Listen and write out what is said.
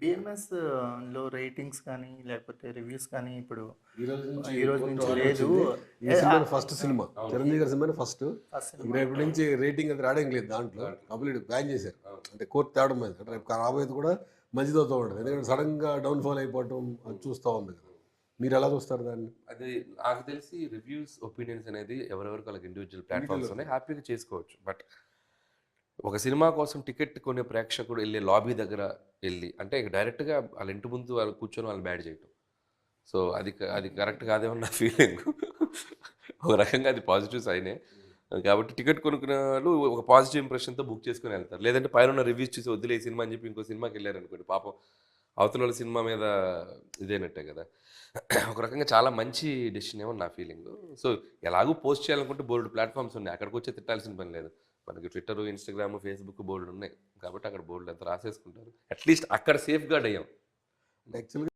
BMS లో ratings కానీ లేకపోతే రివ్యూస్ కానీ ఇప్పుడు ఈ రోజు నుంచి లేదు. ఈ సినిమా ఫస్ట్ సినిమా చిరంజీవి గారి సినిమా ఫస్ట్. ఫస్ట్ రేపటి నుంచి రేటింగ్ అది రావడం లేదు దాంట్లో, కంప్లీట్ బ్యాన్ చేశారు. అంటే కోర్టు తేవడం మీద రేపు రాబోయేది కూడా మంచిది అవుతూ ఉంటుంది. ఎందుకంటే సడన్ గా డౌన్ఫాల్ అయిపోవటం అది చూస్తూ ఉంది కదా. మీరు ఎలా చూస్తారు దాన్ని? అది నాకు తెలిసి రివ్యూస్ ఒపీనియన్స్ అనేది ఎవరెవరికి వాళ్ళకి ఇండివిజువల్ ప్లాట్ఫామ్స్ ఉన్నాయి, హ్యాపీగా చేసుకోవచ్చు. బట్ ఒక సినిమా కోసం టికెట్ కొనే ప్రేక్షకుడు వెళ్ళే లాబీ దగ్గర వెళ్ళి అంటే డైరెక్ట్గా వాళ్ళ ఇంటి ముందు వాళ్ళు కూర్చొని వాళ్ళు బ్యాడ్ చేయటం, సో అది కరెక్ట్ కాదేమో నా ఫీలింగ్. ఒక రకంగా అది పాజిటివ్ సైనే. కాబట్టి టికెట్ కొనుక్కునే వాళ్ళు ఒక పాజిటివ్ ఇంప్రెషన్తో బుక్ చేసుకుని వెళ్తారు. లేదంటే పైన ఉన్న రివ్యూస్ చూసి వదిలే ఈ సినిమా అని చెప్పి ఇంకో సినిమాకి వెళ్ళారు అనుకోండి, పాపం అవతల వాళ్ళ సినిమా మీద ఇదేనట్టే కదా. ఒక రకంగా చాలా మంచి డెసిషన్ ఏమో నా ఫీలింగ్. సో ఎలాగూ పోస్ట్ చేయాలనుకుంటే బోల్డ్ ప్లాట్ఫామ్స్ ఉన్నాయి, అక్కడికి వచ్చే తిట్టాల్సిన పని లేదు. మనకి ట్విట్టర్, ఇన్స్టాగ్రామ్, ఫేస్బుక్ బోల్డ్ ఉన్నాయి కాబట్టి అక్కడ బోల్డ్ అంతా రాసేసుకుంటారు. అట్లీస్ట్ అక్కడ సేఫ్ గార్డ్ అయ్యాం. యాక్చువల్గా